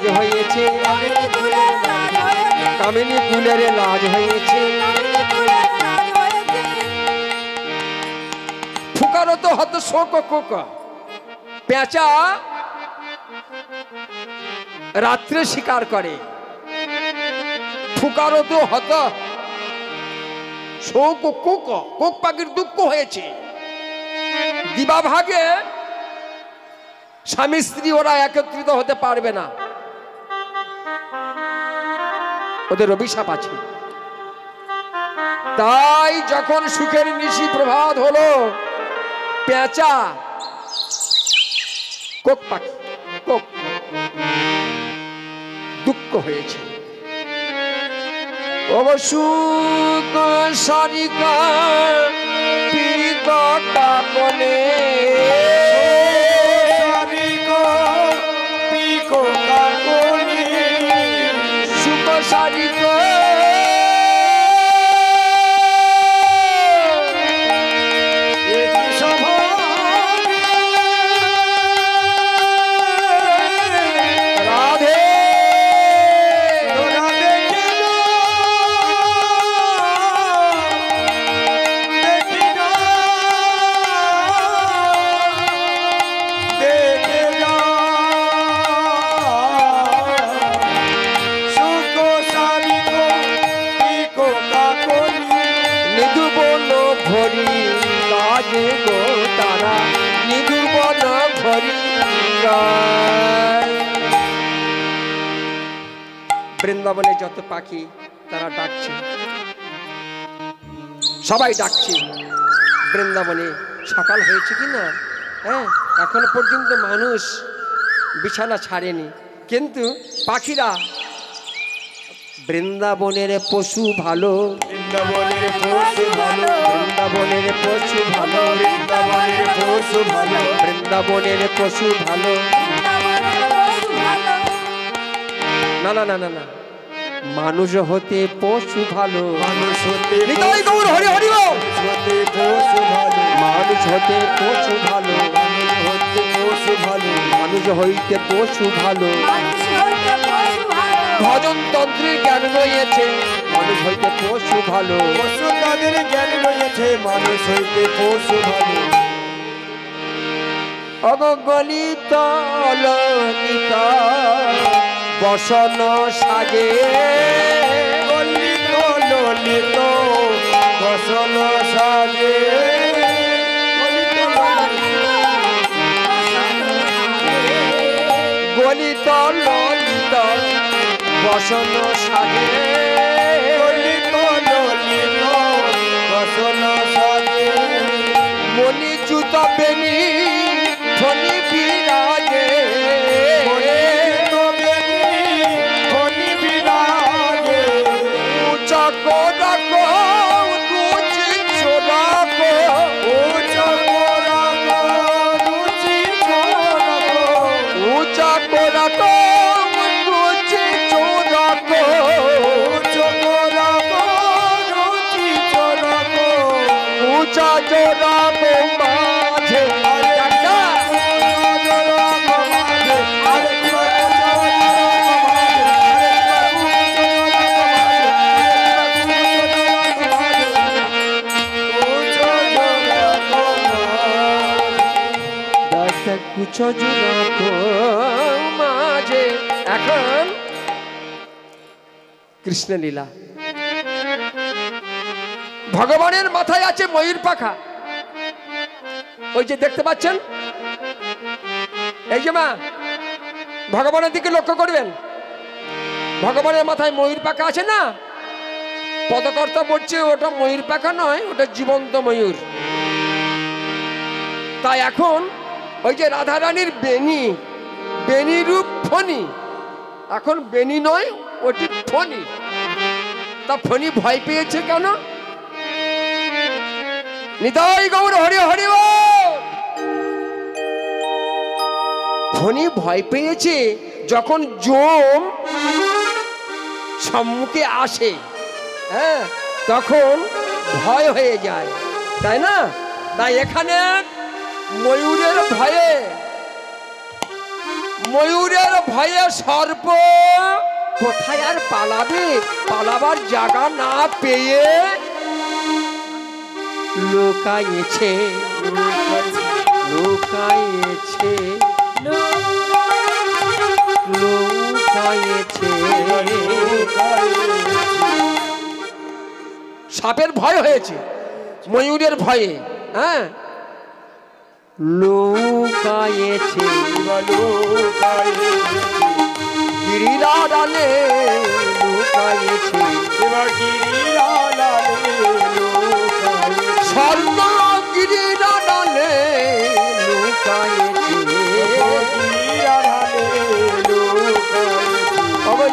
লাজ হয়েছে, কামিনী কুলের লাজ হয়েছে। ফুকারো তো হত শোক কোক, পেঁচা রাত্রে শিকার করে। ফুকারো তো হত শোক কোক, কোক পাখির দুঃখ হয়েছে। দিবা ভাগে স্বামী স্ত্রী ওরা একত্রিত হতে পারবে না, ওদের অভিশাপ আছে। তাই যখন সুখের নিশি প্রভাত হলো, পেঁচা কোক পাখি কোক দুঃখ হয়েছে। অবসুক সারিকা পিকা কাকনে, সুখ সারিকা তারা নিধুবন ভরি। বৃন্দাবনে যত পাখি তারা ডাকছে, সবাই ডাকছে। বৃন্দাবনে সকাল হয়েছে কিনা, হ্যাঁ এখনো পর্যন্ত মানুষ বিছানা ছাড়েনি, কিন্তু পাখিরা বৃন্দাবনের পশু ভালো, বৃন্দাবনের পশু ভালো, বৃন্দাবনের পশু ভালো, বৃন্দাবনের পশু ভালো, বৃন্দাবনের পশু ভালো। না না না না না, মানুষ হতে পশু ভালো, মানুষ হতে নিতাই গৌর হরি হরি বল। হতে পশু ভালো, মানুষ হতে পশু ভালো, মানুষ হতে পশু ভালো, মানুষ হইতে পশু ভালো। ভজন তন্ত্রের জ্ঞান রয়েছে, মানুষ হইতে পশু ভালো। পশু তাদের জ্ঞান রয়েছে, মানুষ হইতে পশু ভালো। অগলিত ললিত বসন সাজে, ললিত ললিত বসন সাজে, গলিত ললিত বসন সাজে, ললিত ললিত বসন সাজে। মণিচ্যুত বেণী ধ্বনি বিরাজে, মাঝে এখন কৃষ্ণ লীলা। ভগবানের মাথায় আছে ময়ূর পাখা, ওই যে দেখতে পাচ্ছেন, এই যে মা ভগবানের দিকে লক্ষ্য করবেন, ভগবানের মাথায় ময়ূর পাখা আছে না। পদকর্তা বলছে ওটা ময়ূর পাখা নয়, ওটা জীবন্ত ময়ূর। তাই এখন ওই যে রাধারানীর বেনি, বেনি রূপ ফণি, এখন বেনি নয় ওটি ফণি। তা ফণি ভয় পেয়েছে কেন? নিতাই গৌর হরি হরি বল। ফণি ভয় পেয়েছে যখন যম সম্মুখে আসে, হ্যাঁ তখন ভয় হয়ে যায়, তাই না? তাই এখানে ময়ূরের ভয়ে ময়ূরের ভয়ে সর্প কোথায় আর পালাবে, পালাবার জায়গা না পেয়ে লুকাইছে, লুকাইছে, লুকাইছে। সাপের ভয় হয়েছে, ময়ূরের ভয়ে, হ্যাঁ, লুকাইছে, গিরিরা ডালে লুকাইছে, স্বর্ণ গিরিরা ডালে লুকাইছে।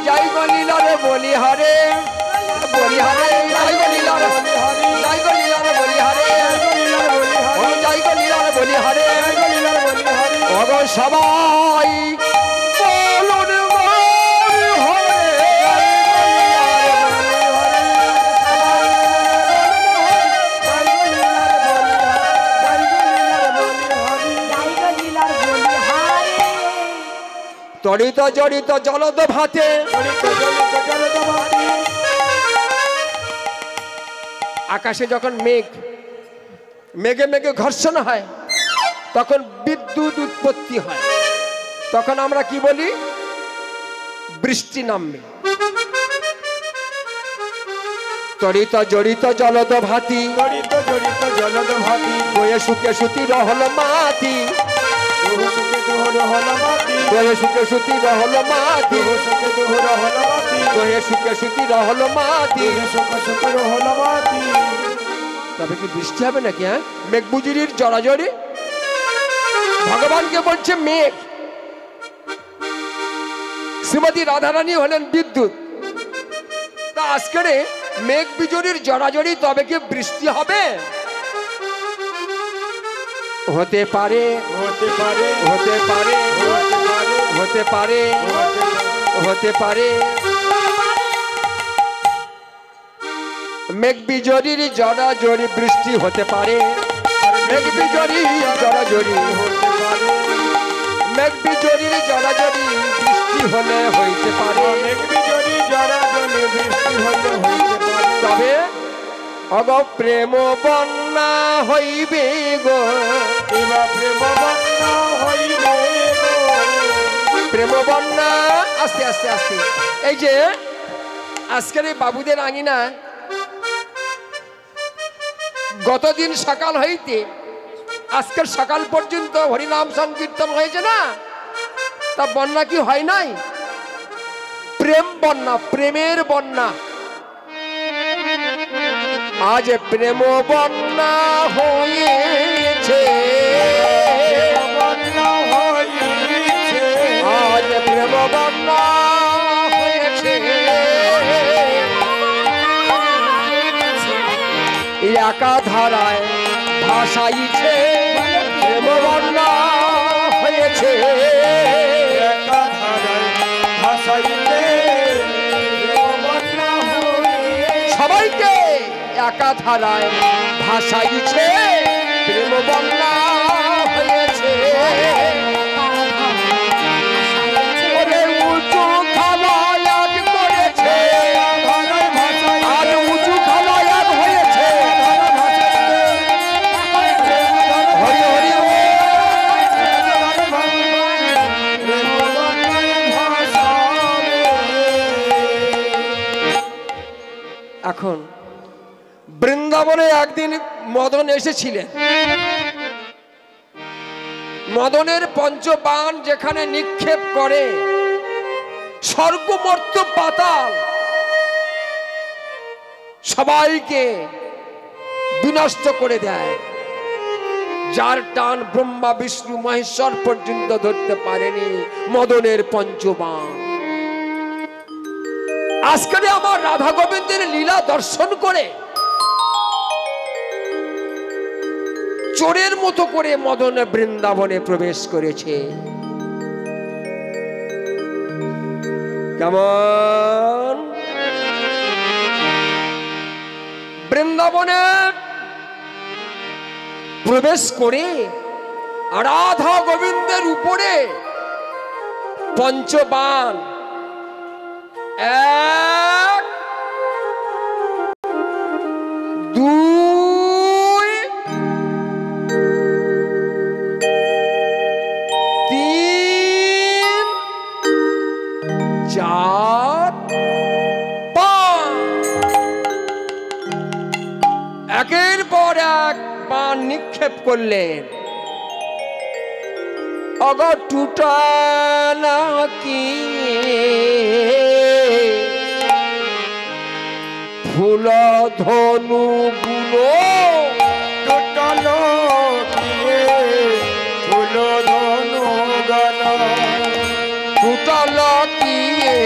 যাই গলিলারে বলি হারে, বলি হারে, যাই গলিলারে, যাই গলিলারে বলি হারে, যাই গলিলারে বলি হারে। অগ সবাই তড়িত জড়িত জলদ ভাতে, আকাশে যখন মেঘ, মেঘে মেঘে ঘর্ষণ হয় তখন বিদ্যুৎ উৎপত্তি হয়, তখন আমরা কি বলি? বৃষ্টি নামবে। তড়িত জড়িত জলদ ভাতি, তড়িত জড়িত জলদ ভাতি, বয়ে সুখে সুতি রহল মাতি, বয়ে সুখে সুতি রহল মাতি, বয়ে সুখে সুতি রহল মাতি। তবে কি বৃষ্টি হবে নাকি? হ্যাঁ, মেঘ বুজুরির জড়াজড়ি। ভগবানকে বলছে মেঘ, শ্রীমতী রাধারানী হলেন বিদ্যুৎ। তা আজকে মেঘ বিজুরির জড়াজড়ি, তবে কি বৃষ্টি হবে? হতে পারে, হতে পারে, হতে পারে, হতে পারে, হতে পারে। মেঘ বিজুরির জড়াজড়ি বৃষ্টি হতে পারে, মেঘ বিজুরি জড়াজড়ি হতে পারে, মেঘ বিজুরির জড়াজড়ি বৃষ্টি হলে হইতে পারে, মেঘ বিজুরি জড়াজড়ি বৃষ্টি হলে হইতে পারে। তবে অগ প্রেম বন্যা হইবে গো, এবার প্রেম বন্যা হইবে গো, প্রেম বন্যা। আস্তে আস্তে আস্তে। এই যে আজকের এই বাবুদের আঙিনা গতদিন সকাল হইতে আজকের সকাল পর্যন্ত হরিনাম সংকীর্তন হয়েছে না, তা বন্যা কি হয় নাই? প্রেম বন্যা, প্রেমের বন্যা। আজ প্রেম বন্যা হয়েছে, আজ প্রেম বন্যা হয়েছে, একা ধারায় ভাসাইছে, প্রেম বন্যা হয়েছে, একা ধারায় ভাসাইছে, সবাইকে একা ধারায় ভাসাইছে, প্রেম বন্যা হয়েছে। উঁচু খালায়াত করেছে, আর উঁচু খালায়াত হয়েছে, হরি হরি। এখন বৃন্দাবনে একদিন মদন এসেছিলেন। মদনের পঞ্চবাণ যেখানে নিক্ষেপ করে, স্বর্গ মর্ত্য পাতাল সবাইকে বিনষ্ট করে দেয়। যার টান ব্রহ্মা বিষ্ণু মহেশ্বর পর্যন্ত ধরতে পারেনি মদনের পঞ্চবাণ। আজকে আমার রাধা গোবিন্দের লীলা দর্শন করে চোরের মতো করে মদন বৃন্দাবনে প্রবেশ করেছে। কেমন বৃন্দাবনে প্রবেশ করে রাধা গোবিন্দের উপরে পঞ্চবান, 1 2 3 4 5 একের পর এক বাণ নিক্ষেপ করলেন। अगर टूटा ना की फूला धनु गुलो टूटलो किए फूलो धनु गलो टूटला किए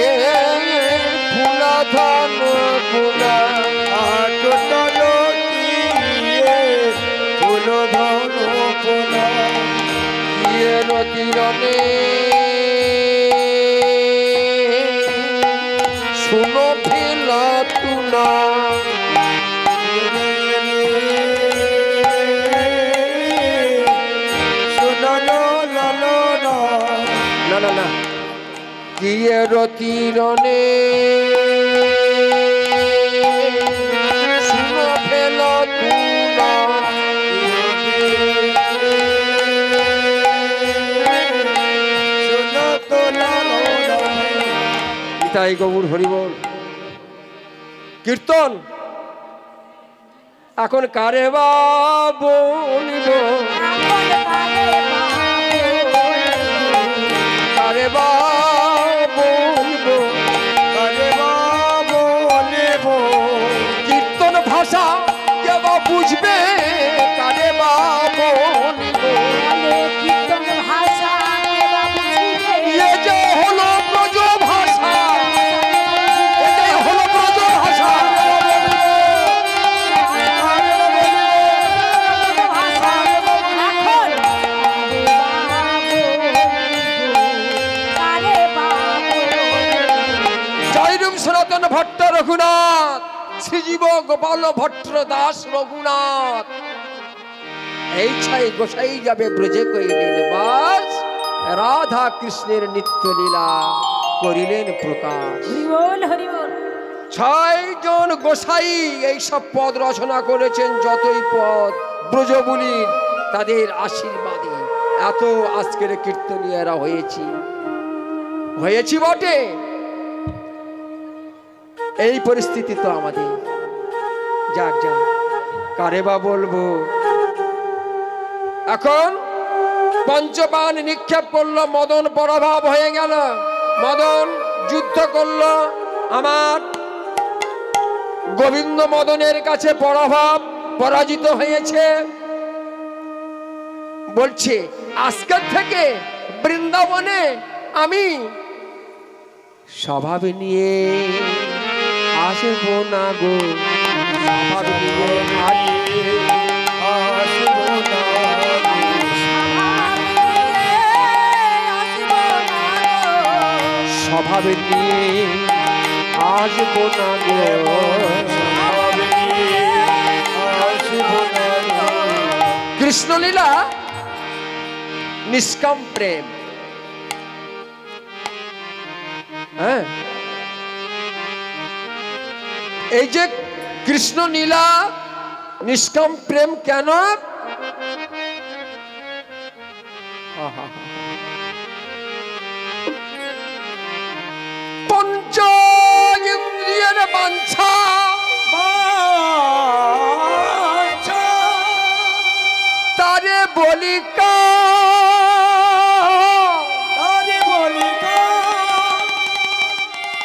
फूला धनु गुलो टूटलो किए फूलो धनु गुलो तीरने सुनो फिला तुना सुनो लो लो लो लो ना ना ना तीरने सुनो फिला तुना তাই গৌর হরিবল কীর্তন এখন কারে বা বলিব কারে বা বলিব কারে বা বলিব কীর্তন ভাষা কে বা বুঝবে কারে বা বলিব কীর্তন ভাষা কে বা বুঝবে এ যে হলো ব্রজ ভাষা এটাই হলো ব্রজ ভাষা জয়রূপ সনাতন ভট্ট রঘুনাথ শ্রীজীব গোপাল ভট্ট দাস রঘুনাথ এই ছাই গোসাই যাবে ব্রজে কইলেন বাস রাধা কৃষ্ণের নিত্য লীলা করিলেন প্রকাশ। হরিবল হরিবল 6 জন গোসাই এই সব পদ রচনা করেছেন। যতই পদ ব্রজবুলির তাদের আশীর্বাদে এত আজকের কীর্তনীয়রা হয়েছি বটে। এই পরিস্থিতি তো আমাদের যাক যাক কারে বা বলবো। এখন পঞ্চবান নিক্ষেপ করলো, মদন পরাভব হয়ে গেল। মদন যুদ্ধ করলো, আমার গোবিন্দ মদনের কাছে পরাজিত হয়েছে। বলছে আজকের থেকে বৃন্দাবনে আমি স্বভাব নিয়ে আসবো না গো, স্বভাব নিয়ে আসবো না স্বভাব নিয়ে আসবো না গো। কৃষ্ণলীলা নিষ্কাম প্রেম। হ্যাঁ, এই যে কৃষ্ণ লীলা নিষ্কাম প্রেম কেন? পঞ্চ ইন্দ্রিয়ের বাঞ্ছা তারে বলিকা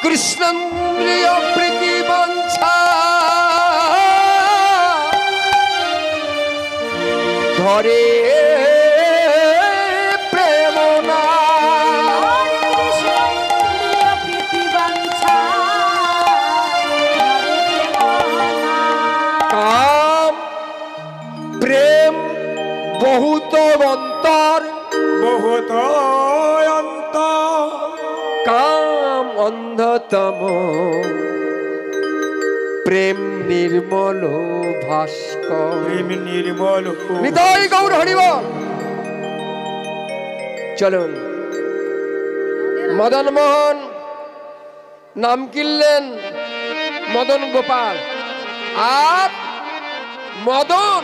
কৃষ্ণেন্দ্রিয় প্রীতি বাঞ্ছা ধরে প্রেম না কাম প্রেম বহুত অন্তর বহুত অন্তর কাম অন্ধতম প্রেম নির্মল ভাস্কর। প্রেম নির্মল নিতাই গৌর হরিব। চলুন মদন মোহন নাম কিনলেন মদন গোপাল, আর মদন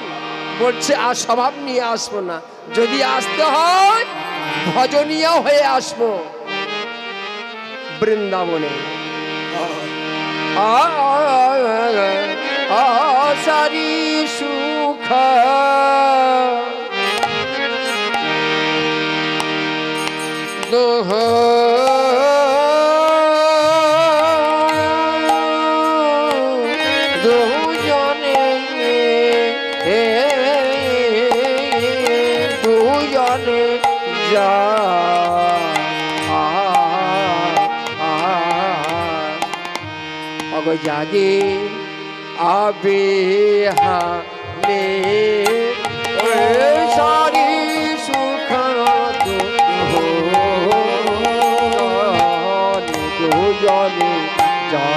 বলছে আর স্বভাব নিয়ে আসবো না, যদি আসতে হয় ভজনীয় হয়ে আসবো বৃন্দাবনে। সারি সুখ দোহ দুজনে দুজনে যা অগ জাগে আবে হালে সারি সুখ দুজনে যা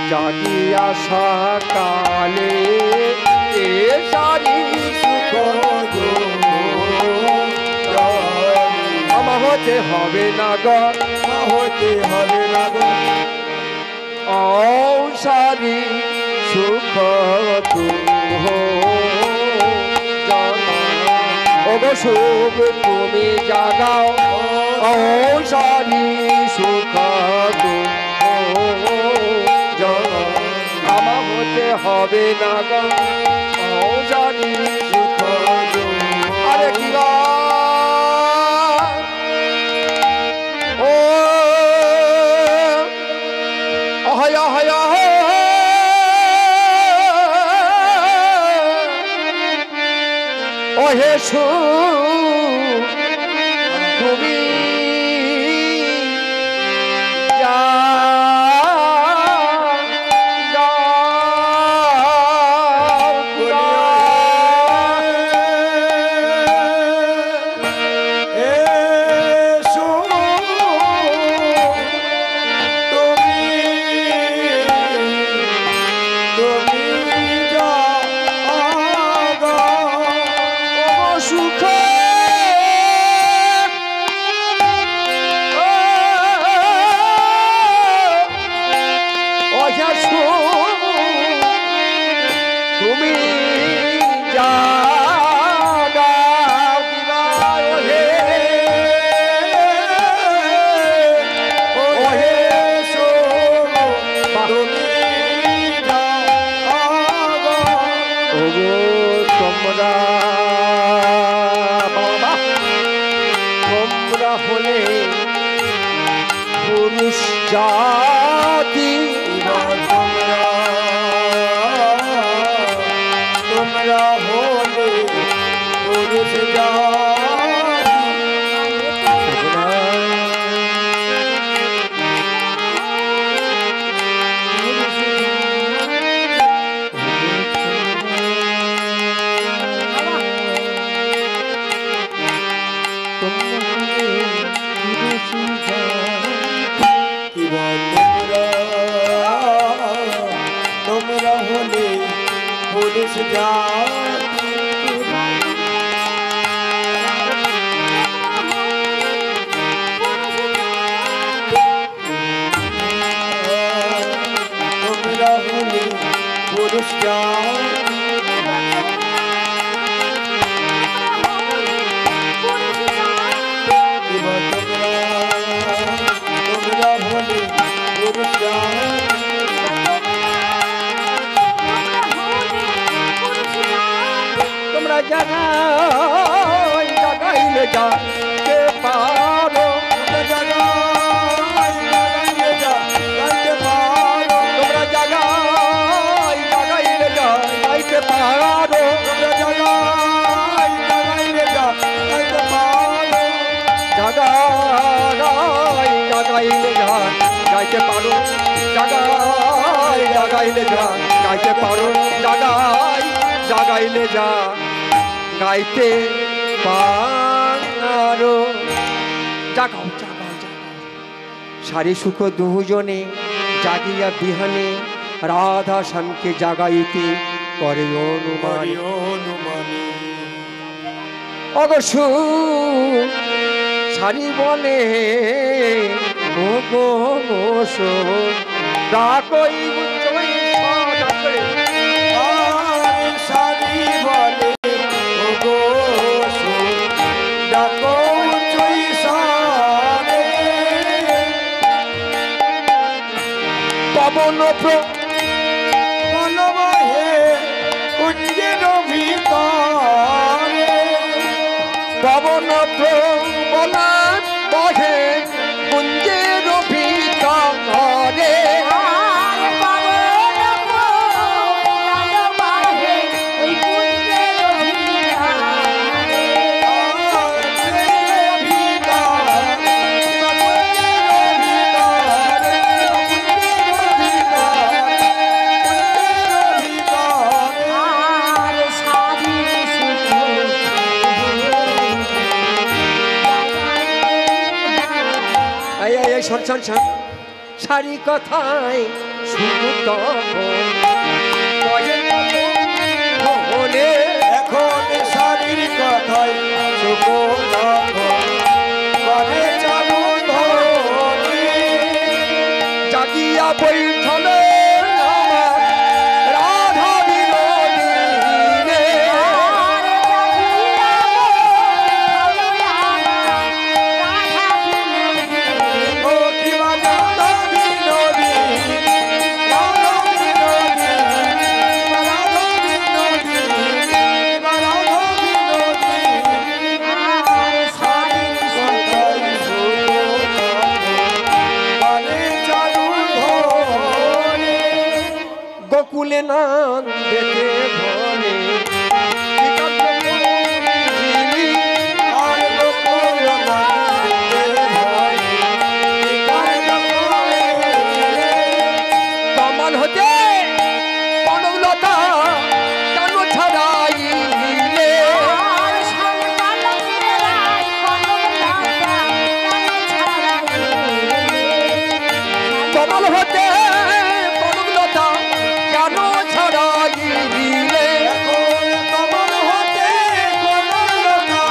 জাগিয়া সকালে এ সারি সুখ আমা হতে হবে না গো, হতে হবে না গো, ও সারি সুখ ওগো সুখ তুমি জাগাও, ও সারি সুখ আমা হতে হবে না গো, ও সারি সুখ। আরে কি গো ও অহয় অহয় ও হে সু তুমি যা তুমি জাগাও কিবায় হে ওহে সো তুমি জাগাও ওগো তোমরা বাবা তোমরা হলে পুরুষ জাতি, তোমরা হলে পুরুষ তোমরা হলে পুরুষ জাতি, তোমরা হলে পুরুষ জাতি, তোমরা হলে পুরুষ জাতি। তোমরা জাগাই জাগাইলে যাকে পারো, তোমরা জাগাইলে যাইতে পারো, তোমরা জাগাই জাগাইলে যাইতে পারো, তোমরা জাগাই জাগাইলে যাইতে পারো, জাগাই জাগাইলে যাইতে পারো, জাগাই জাগাইলে যাইতে পারো, জাগাই জাগাইলে যা গাইতে পারো। জাগাও জাগাও জাগাও সারি সুখ দুজনে জাগিয়া বিহানে রাধা শ্যামকে জাগাইতে করে অনুমান। অবশ্য ছাড়ি বলে ও গো ডাকই সারি বলে ও গো ডাকো চৈসারে পবন মনবহে কুঞ্জের ভিতরে পবন প্রবলা বহে কুঞ্জের ভিতরে সারি কথায় সুত এখন শারীর কথায় জাগিয়া বৈঠলে রাধা বিনোদিনী গোকুলে নন্দেতে ভনে কমল হতে কনকলতা কেন ছড়াইলে কমল হতে কনকলতা কেন ছড়াইলে কমল হতে কনকলতা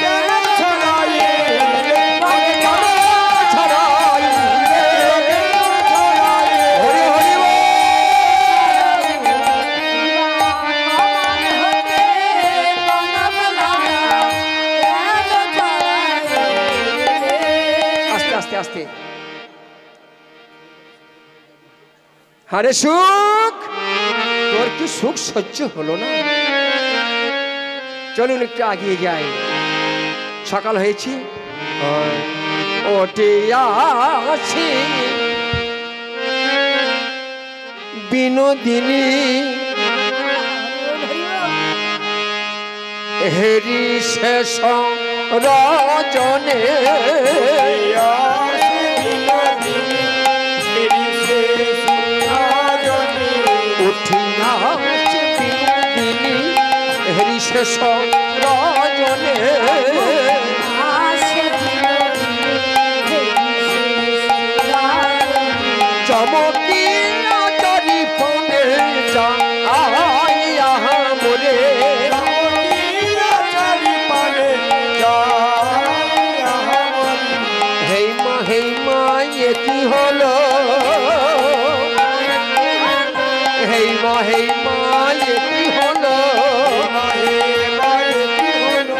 কেন ছড়াইলে কেন ছড়াইলে হরি হরি বল। আস্তে আস্তে আস্তে আরে সুখ তোর কি সুখ সহ্য হলো না? চলুন একটু এগিয়ে যাই। সকাল হয়েছে, ওটে আছি বিনোদিনী হেরি শেষ রজনে উঠিয়াছে বিনোদিনী হেরি শেষ রজনে চমকিয়া চারি ফোনে যাইয়া মোরে হেই মা এ কি হলো, হেই মা এ কি হলো,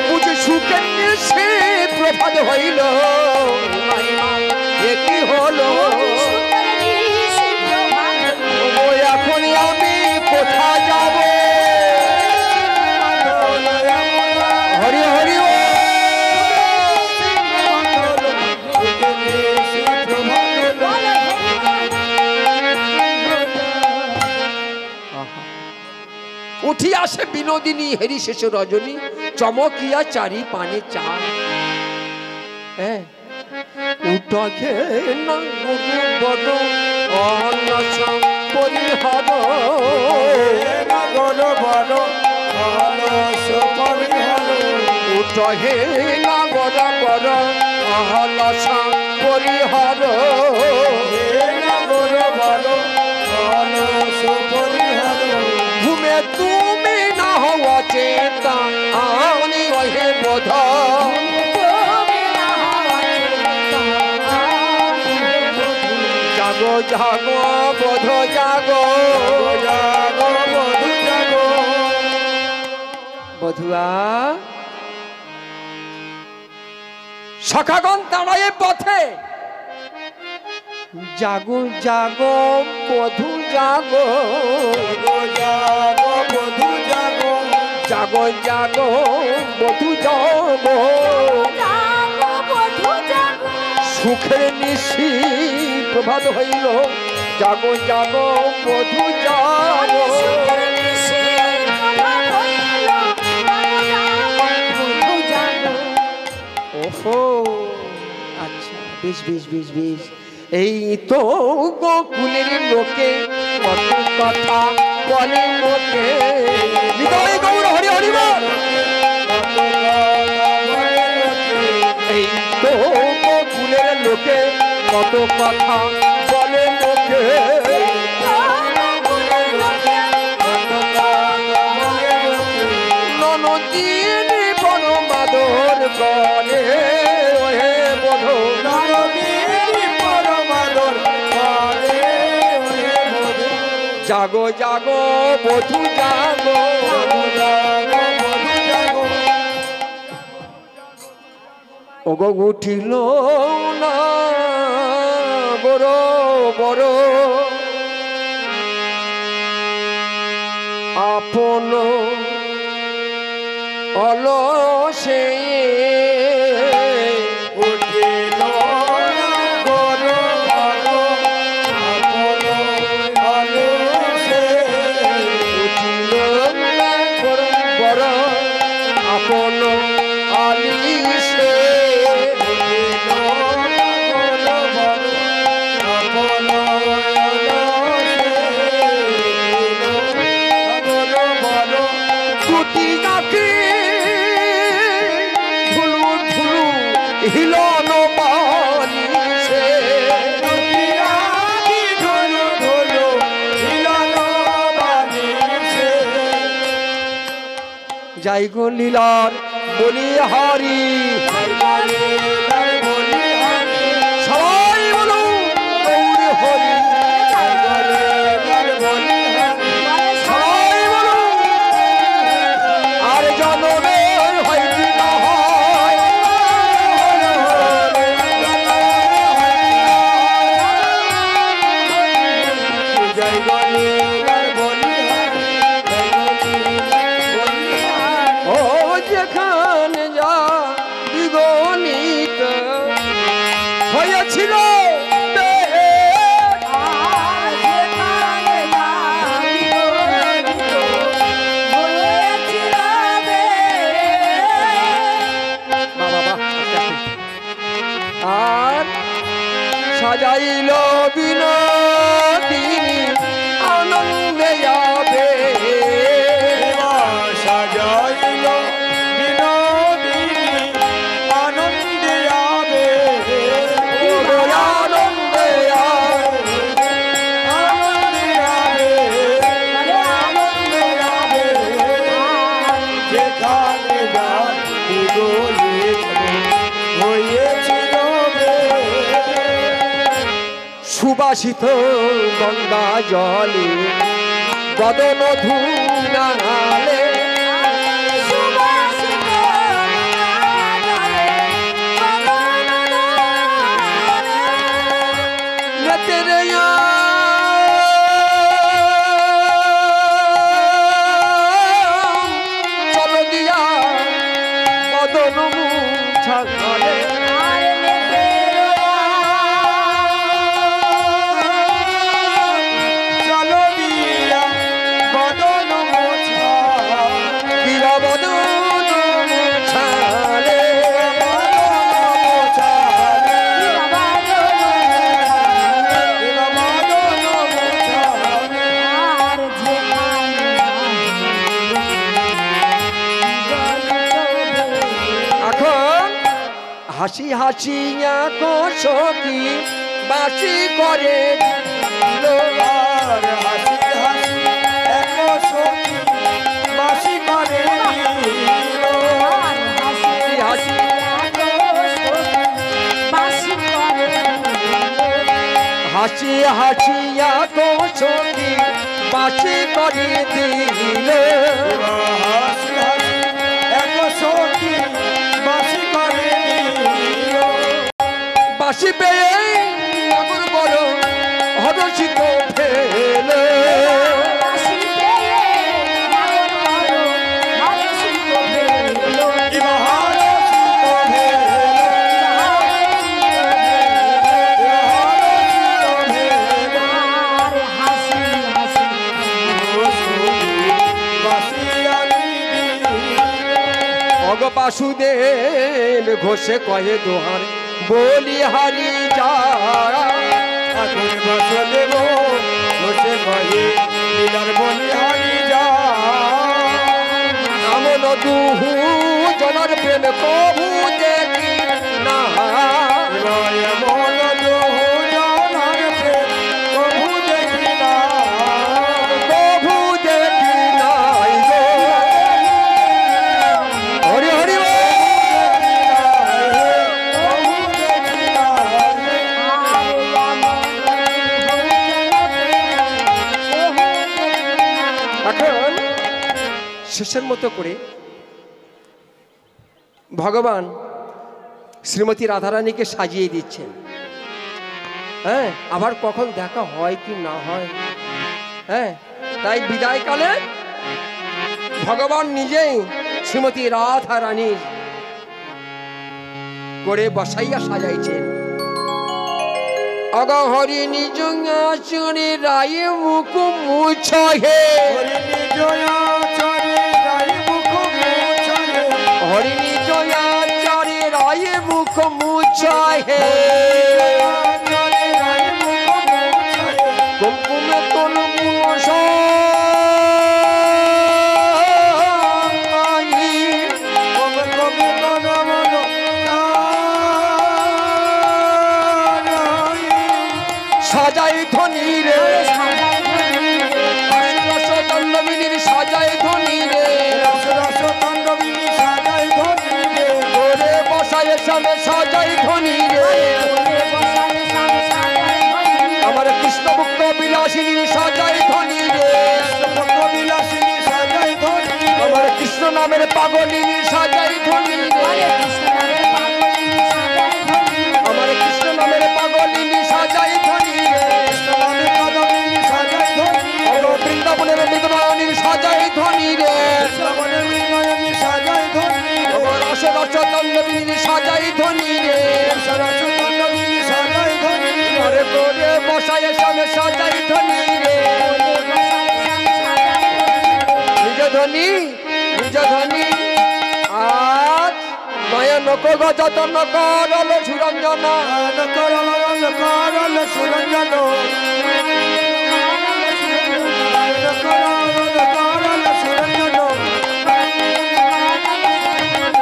বুঝে সুখে সে প্রভাত হইল, এ কি হলো, এখন আমি কোথায় যাব? হরি হরি ও উঠি আসে বিনোদিনী হেরি শেষ রজনী চমকিয়া চারি পানে চার উঠে না বড় অনস পরিহার উঠে না বড় বড় অহলস পরিহার ঘুমে তুমি না হওয়া চেতা আনি ওহে বোধ জাগো জাগো বধু জাগো জাগো বধূ জাগো বধুয়া সখাগণ তাড়ায়ে পথে জাগো জাগো বধু জাগো জাগো বধূ জাগো জাগো জাগো বধু জাগো সুখের নিশি প্রভাত হইল জাগো জাগো বধু জাগো ওহো আচ্ছা বেশ বেশ বেশ বেশ এই তো গোকুলের লোকে কত কথা বলে লোকে হৃদয় গৌর হরি হরি বল এই তো গোকুলের লোকে কত কথা বলে লোকে ননদিন বড় মাদর গলে ওহে বধূ জাগো জাগো বধু জাগো ওগো উঠিল না বড় বড় আপন অলসে উঠিল বড় আলোসে উঠিল বড় বড় আপন আলিসে কুটি গাখি ঢুলু ঢুলু হিলন পানিসে যাই গো লীলার বলি হারি সবাই বলো গৌর হরি সবাই বলো আর জনমে হয়তো না হয় ও যেখানে যা বিগণিত হয়েছিল আর সাজাইল বিনোদিনী আনন্দে যাবে সাজাইল বিনোদিনী আনন্দে যাবে আনন্দে যেখানে হয়েছিল সুবাসিত গঙ্গা জলে বদন ধুনালে চলো দিয়া বদন মুছালে চলো দিয়া বদন মোছা কিরা বদন মুছালে এখন হাসি হাসি সখী বাসি করে দিল। আর হাসি হাসি এক সখী বাসি করে দিল। হাসি হাসি হাসিয়া তো সখী বাসি করে দিল হাসি হাসি এক সখী বাসি করে দিল বাসি পেয়ে আমার বড় হরষিত ফেল বাসুদেব ঘোষে কহে দোহার বলি হারি যা বাসুদেব ঘোষে কহে লীলার বলি হারি যা আমন দুহু জনার প্রেম কবু দেখি না মন দুহু জনার প্রেম কবু দেখি না কবু দেখি নাই গো হরি হরি এখন শেষের মতো করে ভগবান শ্রীমতী রাধারানীকে সাজিয়ে দিচ্ছেন। হ্যাঁ, আবার কখন দেখা হয় কি না হয়। হ্যাঁ, তাই বিদায়কালে ভগবান নিজেই শ্রীমতী রাধারানীর করে বসাইয়া সাজাইছেন। অগহরি নিজ চুরি রায় মুখ মুছহে হরিণী জয়া চারে রায় মুখ মুছহে কুমকুমে তনু সাজাই ধনী রে রসদণ্ডবিনীর সাজাই ধনী রে ওরে বসায় সামনে সাজাই ধনী রে আমার কৃষ্ণ মুক্ত বিলাসিনী সাজাই ধনী রে আমার কৃষ্ণ নামের পাগলিনী সাজাই ধনী রে আমার কৃষ্ণ নামের পাগলিনী সাজাই ধনী রে বৃন্দাবনের মৃদমায়নীর সাজাই ধনী রে আমার রসদণ্ডবিনী সাজাই ধনী রে ঘরে করে বসায় সামনে সাজাই ধনী রে নিজ ধনী নিজ ধনী আজ নয়ন কগ যতন করল সুরঞ্জন সুরঞ্জন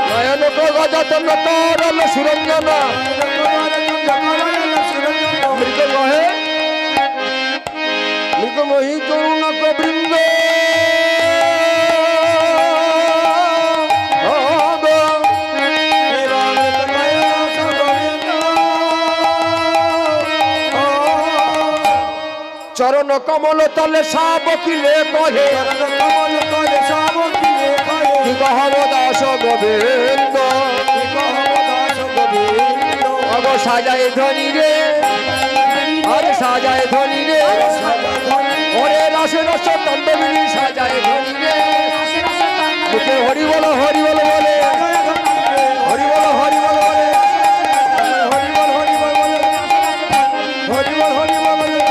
নয়ন কগ যতন করল সুরঞ্জন মৃগ কহে মৃগ মহি করুণক বৃন্দ চরণ কমল তলে সাবকিলে কহে কহব দাস গোবিন্দ অগ সাজায় ধনী রে আরে সাজায় ধনী রে ওরে রসে রস তন্ডবিনী সাজায় ধনী রে মুখে হরি বলো হরি বলো বলে হরি বলো হরি বলো বলে হরি বল হরি বল বলে হরি বল হরি বল বলে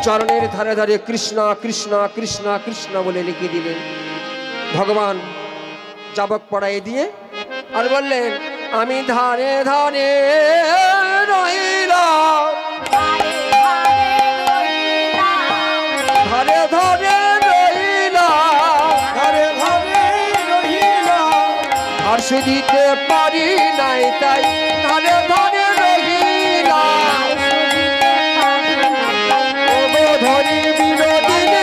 চরণের ধারে ধারে কৃষ্ণ কৃষ্ণ কৃষ্ণ কৃষ্ণ বলে লিখে দিলেন। ভগবান জাবক পড়াই দিয়ে আর বললেন আমি ধারে ধারে রহিলাম ধারে ধারে রহিলাম আর শুধিতে পারি নাই তাই ধারে ধারে রহিলাম ধরি বিনোদিনী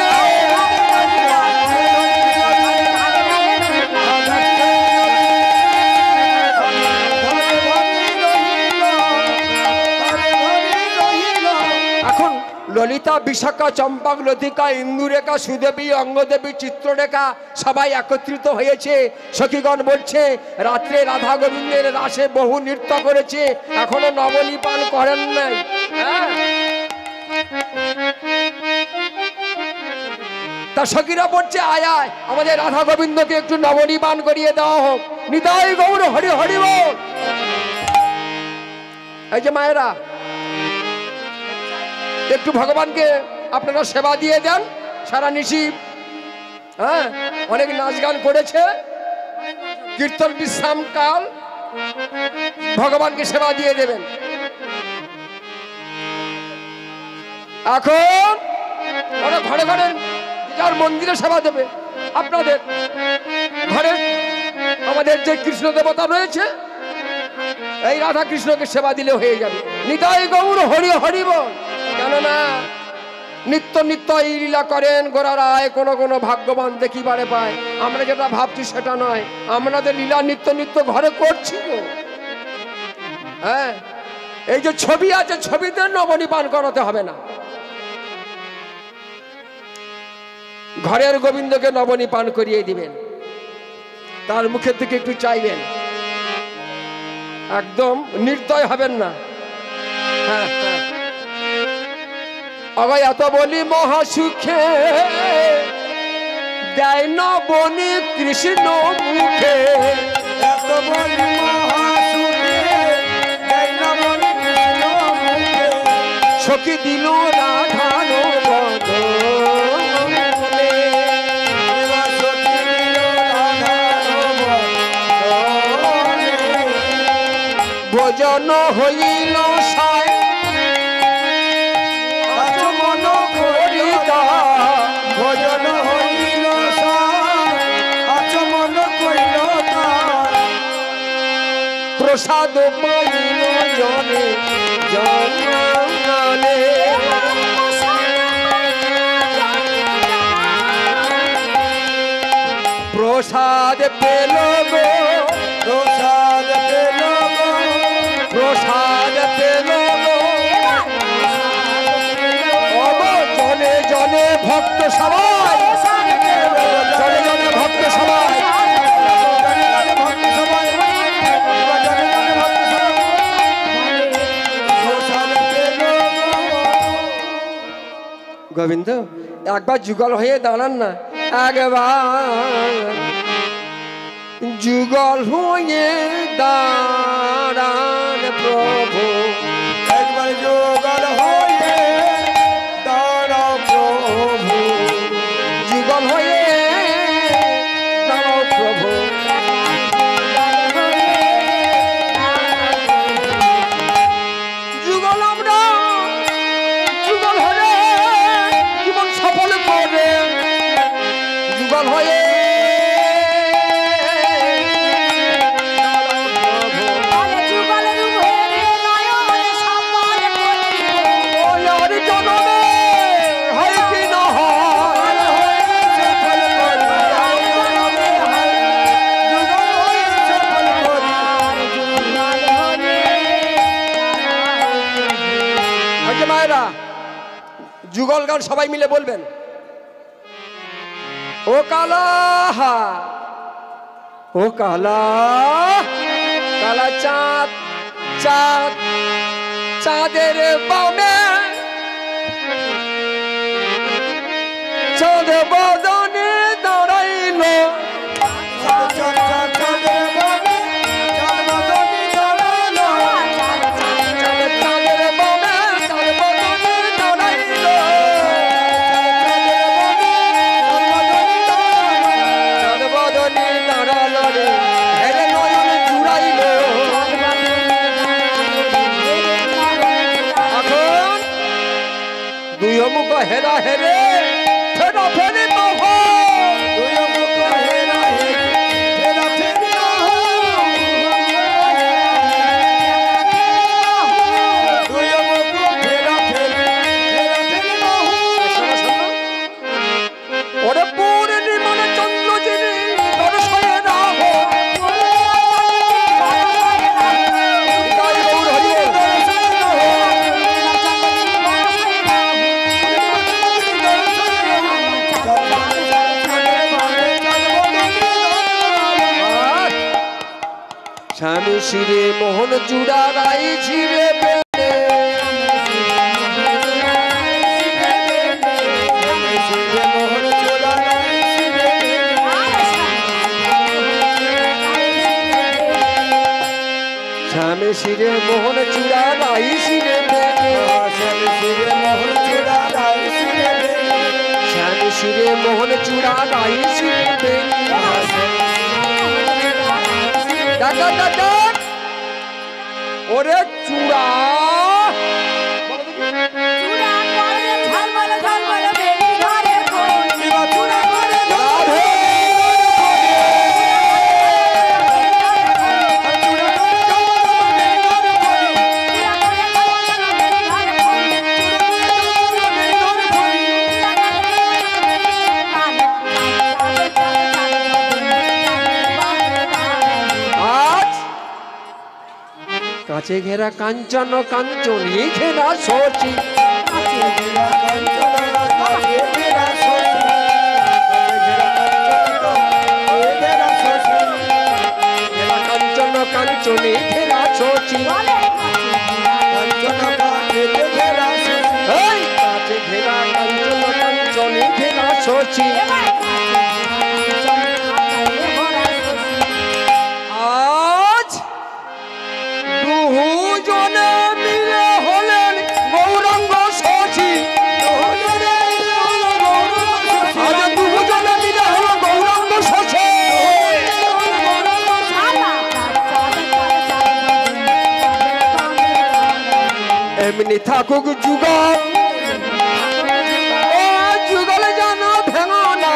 ললিতা, বিশাখা, চম্পক, লতিকা, ইন্দুরেখা, সুদেবী, অঙ্গদেবী, চিত্ররেখা সবাই একত্রিত হয়েছে। সখীগণ বলছে রাত্রে রাধা গোবিন্দের রাসে বহু নৃত্য করেছে, এখনো নবনীপান করেন নাই। হ্যাঁ, তা সখীরা বলছে আয় আয় আমাদের রাধা গোবিন্দকে একটু নবনীপান করিয়ে দেওয়া হোক। নিতাই গৌর হরি হরি বল। এই যে মায়েরা, একটু ভগবানকে আপনারা সেবা দিয়ে দেন সারা নিশি। হ্যাঁ, অনেক নাচ গান করেছে, কীর্তন বিশ্রাম কাল, ভগবানকে সেবা দিয়ে দেবেন। এখন ওরা ঘরে ঘরে যার মন্দিরে সেবা দেবে। আপনাদের ঘরে আমাদের যে কৃষ্ণ দেবতা রয়েছে, এই রাধা কৃষ্ণকে সেবা দিলে হয়ে যাবে। নিতাই গৌর হরি হরি বল। কেননা নিত্য নিত্য এই লীলা করেন গোরা রায়, কোনো কোনো ভাগ্যবান দেখিবারে পায়। আমরা যেটা ভাবছি সেটা নয়, আমাদের লীলা নিত্য নিত্য ঘরে করছি গো। হ্যাঁ, এই যে ছবি আছে, ছবিতে নবনীপান করাতে হবে না, ঘরের গোবিন্দকে নবনীপান করিয়ে দিবেন। তার মুখের থেকে একটু চাইবেন, একদম নির্দয় হবেন না। হ্যাঁ হ্যাঁ, অগয় এত বলি মহাসুখে দেয় নবনী কৃষ্ণ মুখে, এত বলি মহাসুখে দেয় নবনী কৃষ্ণ মুখে, সখী দিল রাধার বদনে, সখী দিল রাধার বদনে, ভোজন হইল সায় আচমন করিতা, ভজন হইল সায় আচমন করিল তার, প্রসাদ পাইল জনে জনে, প্রসাদ পেল গো, প্রসাদ পেল গো, প্রসাদ পেল গো, ওগো জনে জনে ভক্ত সবাই, জনে জনে ভক্ত সবাই, ভক্ত সবাই, প্রসাদ পেল গো। গোবিন্দ একবার যুগল হয়ে দাঁড়ান না, একবার যুগল হয়ে দাঁড়ান প্রভু, একবার যুগল হয়ে দাঁড়াও প্রভু, যুগল হয়ে দাঁড়াও প্রভু। যুগল আমরা যুগল হয়ে জীবন সফল করে, যুগল হয়ে মায়েরা যুগল গান সবাই মিলে বলবেন। ও কালা, ও কালা, কালা চাঁদ, চাঁদ চাঁদের বামে, চাঁদ বদনে দাঁড়াইল, চাঁদের বামে চাঁদ বদনে দাঁড়াইল, চাঁদের বামে চাঁদ বদনে দাঁড়াইল, চাঁদ বদনে দাঁড়াল রে, হেরে নয়ন জুড়াইল। এখন দুই মুখ হেরা হেরে, ফেরা ফেরি মোহ, দুই মুখ হেরা হেরি, ফেরা ফেরি মোহ, দুই মুখ ফেরা ফেরি, ফেরা ফেরি মোহ। ওরে পূর্ণিমার চন্দ্র যিনি দর্শনে রাহ, স্বামী শিরে মোহন চূড়া রাই ছিঁড়ে পেলে স্বামী শিরে মোহন চূড়া রাই ছিঁড়ে পেলে স্বামী শিরে মোহন চূড়া রাই ছিঁড়ে পেলে দাদা দাদা ওরে চূড়া চূড়া করে ঝলমল ঝলমল বেনি ঘরে কোন চূড়া করে রাধে আজ কাছে ঘেরা কাঞ্চন কাঞ্চনী ঘেরা সচি ঘেরা কাঞ্চন কাঞ্চনী ঘেরা সচি এই কাছে ঘেরা কাঞ্চন কাঞ্চনী ঘেরা সচি আজ দুজনে মিলে হলেন গৌরাঙ্গ সচি আজ দুজনে মিলে হলো গৌরাঙ্গ সচি এমনি থাকুক যুগল ও যুগল জানো ভেঙো না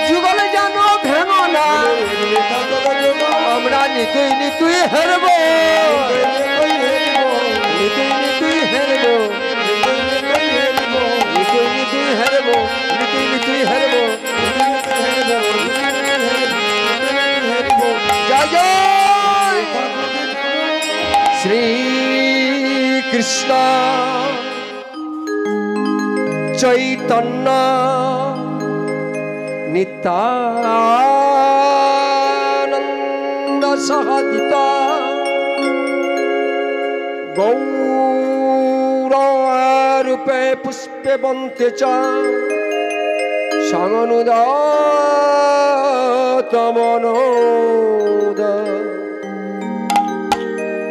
যুগল জানো ভেঙো না আমরা নিতুই নিতুই হেরব নিতুই নিতুই হেরব নিতুই নিতুই হেরব নিতুই নিতুই হেরব জয় জয় শ্রী কৃষ্ণ চৈতন্য নিত্যানন্দ সহদিত গৌরূপে পুষ্পে বন্তে চ সংনুদাতমনোদ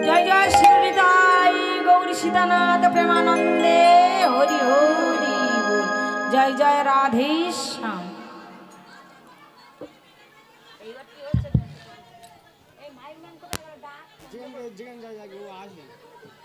জয় জয় শ্রীহৃদয় গৌরী সীতানাথ প্রেমানন্দে হরি হরি বল জয় জয় রাধে শ্যাম যেখানে যায় ও আসবে